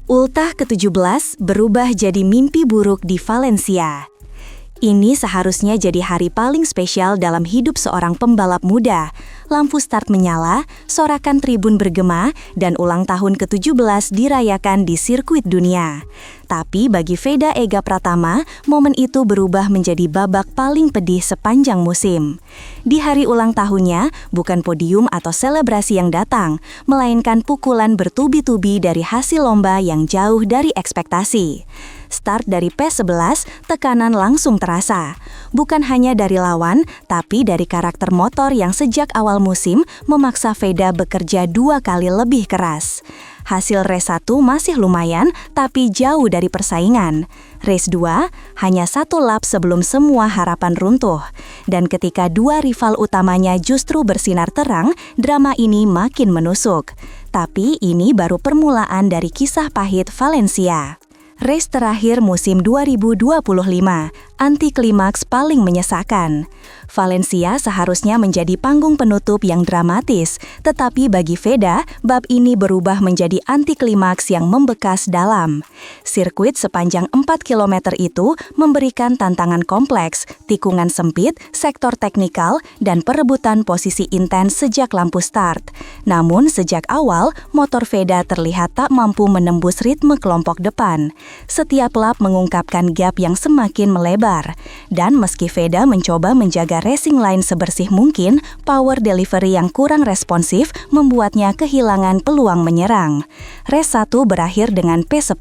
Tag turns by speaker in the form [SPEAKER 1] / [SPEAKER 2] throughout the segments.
[SPEAKER 1] Ultah ke-17 berubah jadi mimpi buruk di Valencia. Ini seharusnya jadi hari paling spesial dalam hidup seorang pembalap muda. Lampu start menyala, sorakan tribun bergema, dan ulang tahun ke-17 dirayakan di sirkuit dunia. Tapi bagi Veda Ega Pratama, momen itu berubah menjadi babak paling pedih sepanjang musim. Di hari ulang tahunnya, bukan podium atau selebrasi yang datang, melainkan pukulan bertubi-tubi dari hasil lomba yang jauh dari ekspektasi. Start dari P11, tekanan langsung terasa. Bukan hanya dari lawan, tapi dari karakter motor yang sejak awal musim memaksa Veda bekerja 2 kali lebih keras. Hasil race 1 masih lumayan, tapi jauh dari persaingan. Race 2 hanya 1 lap sebelum semua harapan runtuh. Dan ketika 2 rival utamanya justru bersinar terang, drama ini makin menusuk. Tapi ini baru permulaan dari kisah pahit Valencia. Race terakhir musim 2025, anti klimaks paling menyesakan. Valencia seharusnya menjadi panggung penutup yang dramatis, tetapi bagi Veda, bab ini berubah menjadi anti klimaks yang membekas dalam. Sirkuit sepanjang 4 km itu memberikan tantangan kompleks, tikungan sempit, sektor teknikal, dan perebutan posisi intens sejak lampu start. Namun sejak awal, motor Veda terlihat tak mampu menembus ritme kelompok depan. Setiap lap mengungkapkan gap yang semakin melebar. Dan meski Veda mencoba menjaga racing line sebersih mungkin, power delivery yang kurang responsif membuatnya kehilangan peluang menyerang. Race 1 berakhir dengan P10,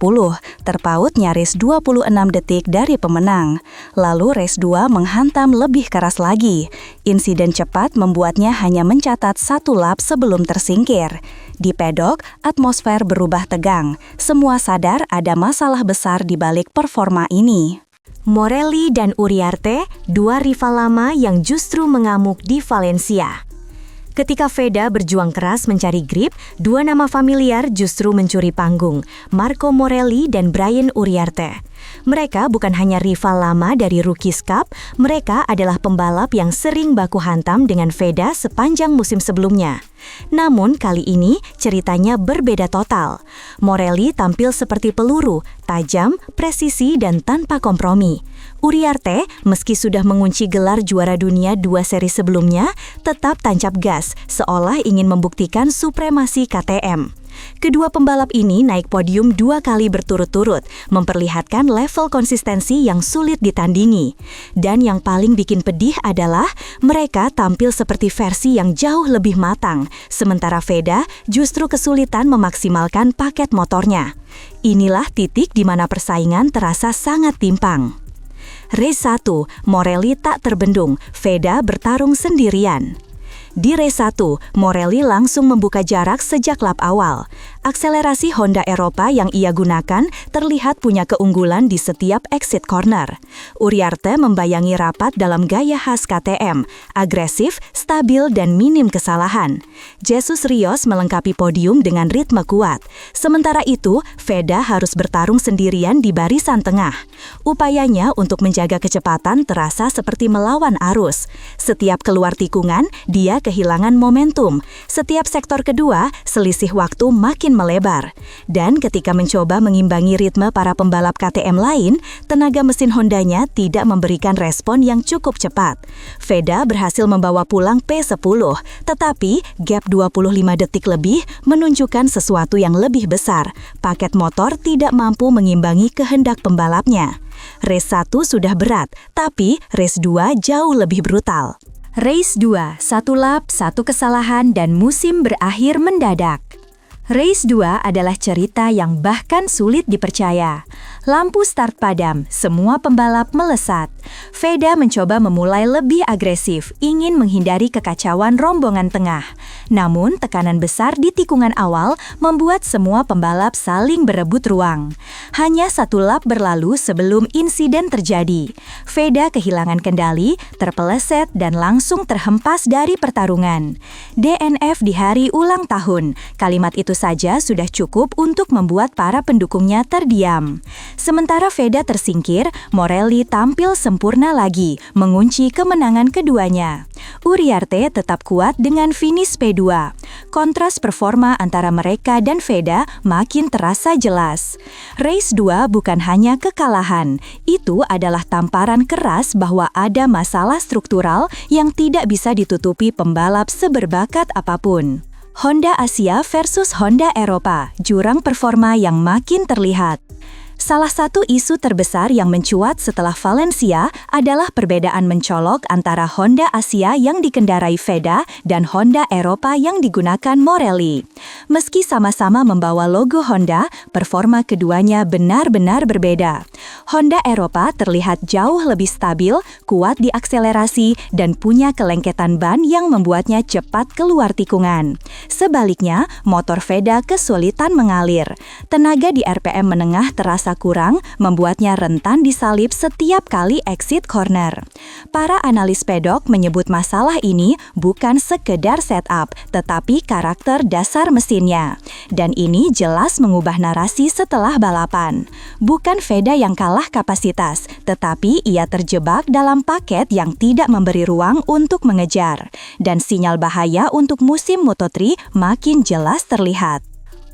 [SPEAKER 1] terpaut nyaris 26 detik dari pemenang. Lalu race 2 menghantam lebih keras lagi. Insiden cepat membuatnya hanya mencatat 1 lap sebelum tersingkir. Di pedok, atmosfer berubah tegang. Semua sadar ada masalah besar di balik performa ini. Morelli dan Uriarte, 2 rival lama yang justru mengamuk di Valencia. Ketika Veda berjuang keras mencari grip, 2 nama familiar justru mencuri panggung, Marco Morelli dan Brian Uriarte. Mereka bukan hanya rival lama dari Rookies Cup, mereka adalah pembalap yang sering baku hantam dengan Veda sepanjang musim sebelumnya. Namun kali ini ceritanya berbeda total. Morelli tampil seperti peluru, tajam, presisi, dan tanpa kompromi. Uriarte, meski sudah mengunci gelar juara dunia 2 seri sebelumnya, tetap tancap gas, seolah ingin membuktikan supremasi KTM. Kedua pembalap ini naik podium 2 kali berturut-turut, memperlihatkan level konsistensi yang sulit ditandingi. Dan yang paling bikin pedih adalah mereka tampil seperti versi yang jauh lebih matang, sementara Veda justru kesulitan memaksimalkan paket motornya. Inilah titik di mana persaingan terasa sangat timpang. Race 1, Morelli tak terbendung, Veda bertarung sendirian. Di race 1, Morelli langsung membuka jarak sejak lap awal. Akselerasi Honda Eropa yang ia gunakan terlihat punya keunggulan di setiap exit corner. Uriarte membayangi rapat dalam gaya khas KTM, agresif, stabil, dan minim kesalahan. Jesus Rios melengkapi podium dengan ritme kuat. Sementara itu, Veda harus bertarung sendirian di barisan tengah. Upayanya untuk menjaga kecepatan terasa seperti melawan arus. Setiap keluar tikungan, dia kehilangan momentum. Setiap sektor kedua, selisih waktu makin melebar. Dan ketika mencoba mengimbangi ritme para pembalap KTM lain, tenaga mesin Hondanya tidak memberikan respon yang cukup cepat. Veda berhasil membawa pulang P10, tetapi gap 25 detik lebih menunjukkan sesuatu yang lebih besar. Paket motor tidak mampu mengimbangi kehendak pembalapnya. Race 1 sudah berat, tapi race 2 jauh lebih brutal. Race 2, 1 lap, 1 kesalahan, dan musim berakhir mendadak. Race 2 adalah cerita yang bahkan sulit dipercaya. Lampu start padam, semua pembalap melesat. Veda mencoba memulai lebih agresif, ingin menghindari kekacauan rombongan tengah. Namun, tekanan besar di tikungan awal membuat semua pembalap saling berebut ruang. Hanya 1 lap berlalu sebelum insiden terjadi. Veda kehilangan kendali, terpeleset, dan langsung terhempas dari pertarungan. DNF di hari ulang tahun. Kalimat itu saja sudah cukup untuk membuat para pendukungnya terdiam. Sementara Veda tersingkir, Morelli tampil sempurna lagi, mengunci kemenangan keduanya. Uriarte tetap kuat dengan finish P2. Kontras performa antara mereka dan Veda makin terasa jelas. Race 2 bukan hanya kekalahan, itu adalah tamparan keras bahwa ada masalah struktural yang tidak bisa ditutupi pembalap seberbakat apapun. Honda Asia versus Honda Eropa, jurang performa yang makin terlihat. Salah satu isu terbesar yang mencuat setelah Valencia adalah perbedaan mencolok antara Honda Asia yang dikendarai Veda dan Honda Eropa yang digunakan Morelli. Meski sama-sama membawa logo Honda, performa keduanya benar-benar berbeda. Honda Eropa terlihat jauh lebih stabil, kuat di akselerasi, dan punya kelengketan ban yang membuatnya cepat keluar tikungan. Sebaliknya, motor Veda kesulitan mengalir. Tenaga di RPM menengah terasa kurang, membuatnya rentan disalip setiap kali exit corner. Para analis pedok menyebut masalah ini bukan sekedar setup, tetapi karakter dasar mesinnya. Dan ini jelas mengubah narasi setelah balapan. Bukan Veda yang kalah kapasitas, tetapi ia terjebak dalam paket yang tidak memberi ruang untuk mengejar. Dan sinyal bahaya untuk musim Moto3 makin jelas terlihat.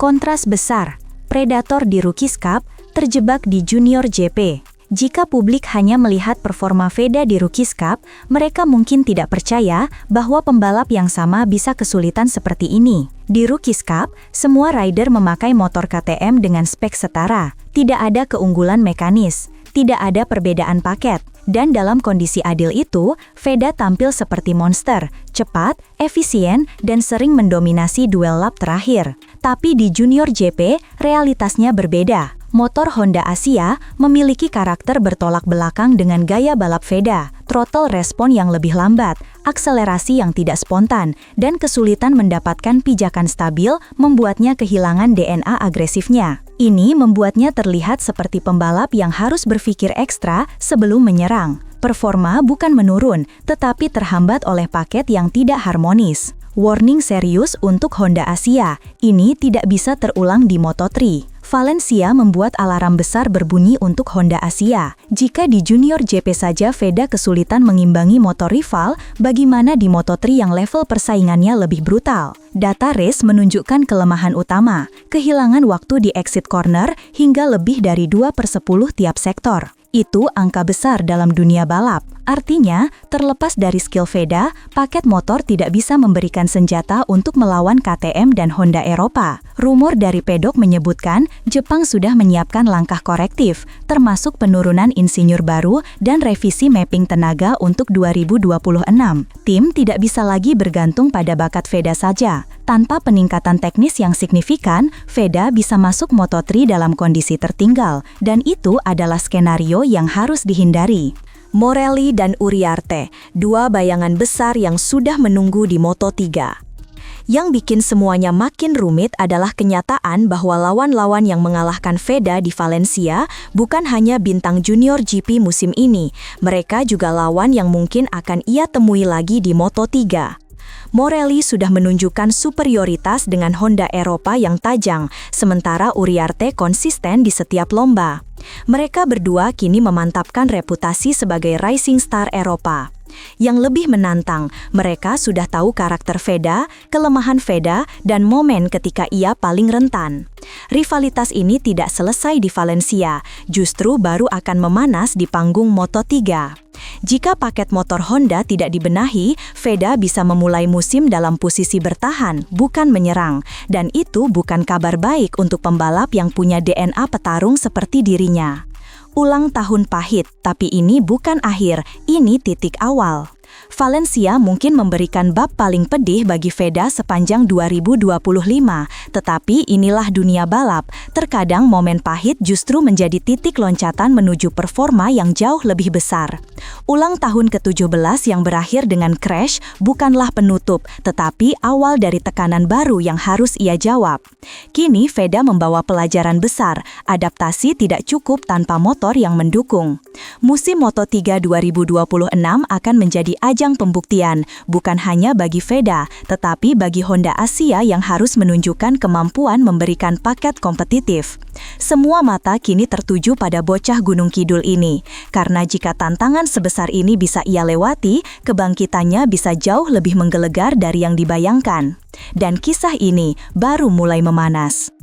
[SPEAKER 1] Kontras besar, Predator di Rookies Cup terjebak di Junior GP. Jika publik hanya melihat performa Veda di Rookies Cup, mereka mungkin tidak percaya bahwa pembalap yang sama bisa kesulitan seperti ini. Di Rookies Cup, semua rider memakai motor KTM dengan spek setara. Tidak ada keunggulan mekanis, tidak ada perbedaan paket. Dan dalam kondisi adil itu, Veda tampil seperti monster, cepat, efisien, dan sering mendominasi duel lap terakhir. Tapi di Junior GP, realitasnya berbeda. Motor Honda Asia memiliki karakter bertolak belakang dengan gaya balap Veda, throttle respon yang lebih lambat, akselerasi yang tidak spontan, dan kesulitan mendapatkan pijakan stabil membuatnya kehilangan DNA agresifnya. Ini membuatnya terlihat seperti pembalap yang harus berpikir ekstra sebelum menyerang. Performa bukan menurun, tetapi terhambat oleh paket yang tidak harmonis. Warning serius untuk Honda Asia, ini tidak bisa terulang di Moto3. Valencia membuat alarm besar berbunyi untuk Honda Asia. Jika di Junior GP saja Veda kesulitan mengimbangi motor rival, bagaimana di Moto3 yang level persaingannya lebih brutal? Data race menunjukkan kelemahan utama, kehilangan waktu di exit corner hingga lebih dari 2/10 tiap sektor. Itu angka besar dalam dunia balap. Artinya, terlepas dari skill Veda, paket motor tidak bisa memberikan senjata untuk melawan KTM dan Honda Eropa. Rumor dari pedok menyebutkan Jepang sudah menyiapkan langkah korektif, termasuk penurunan insinyur baru dan revisi mapping tenaga untuk 2026. Tim tidak bisa lagi bergantung pada bakat Veda saja. Tanpa peningkatan teknis yang signifikan, Veda bisa masuk Moto3 dalam kondisi tertinggal, dan itu adalah skenario yang harus dihindari. Morelli dan Uriarte, dua bayangan besar yang sudah menunggu di Moto3. Yang bikin semuanya makin rumit adalah kenyataan bahwa lawan-lawan yang mengalahkan Veda di Valencia bukan hanya bintang Junior GP musim ini, mereka juga lawan yang mungkin akan ia temui lagi di Moto3. Morelli sudah menunjukkan superioritas dengan Honda Eropa yang tajam, sementara Uriarte konsisten di setiap lomba. Mereka berdua kini memantapkan reputasi sebagai rising star Eropa. Yang lebih menantang, mereka sudah tahu karakter Veda, kelemahan Veda, dan momen ketika ia paling rentan. Rivalitas ini tidak selesai di Valencia, justru baru akan memanas di panggung Moto3. Jika paket motor Honda tidak dibenahi, Veda bisa memulai musim dalam posisi bertahan, bukan menyerang. Dan itu bukan kabar baik untuk pembalap yang punya DNA petarung seperti dirinya. Ulang tahun pahit, tapi ini bukan akhir, ini titik awal. Valencia mungkin memberikan bab paling pedih bagi Veda sepanjang 2025, tetapi inilah dunia balap. Terkadang momen pahit justru menjadi titik loncatan menuju performa yang jauh lebih besar. Ulang tahun ke-17 yang berakhir dengan crash bukanlah penutup, tetapi awal dari tekanan baru yang harus ia jawab. Kini Veda membawa pelajaran besar, adaptasi tidak cukup tanpa motor yang mendukung. Musim Moto3 2026 akan menjadi menjadi ajang pembuktian, bukan hanya bagi Veda, tetapi bagi Honda Asia yang harus menunjukkan kemampuan memberikan paket kompetitif. Semua mata kini tertuju pada bocah Gunung Kidul ini, karena jika tantangan sebesar ini bisa ia lewati, kebangkitannya bisa jauh lebih menggelegar dari yang dibayangkan. Dan kisah ini baru mulai memanas.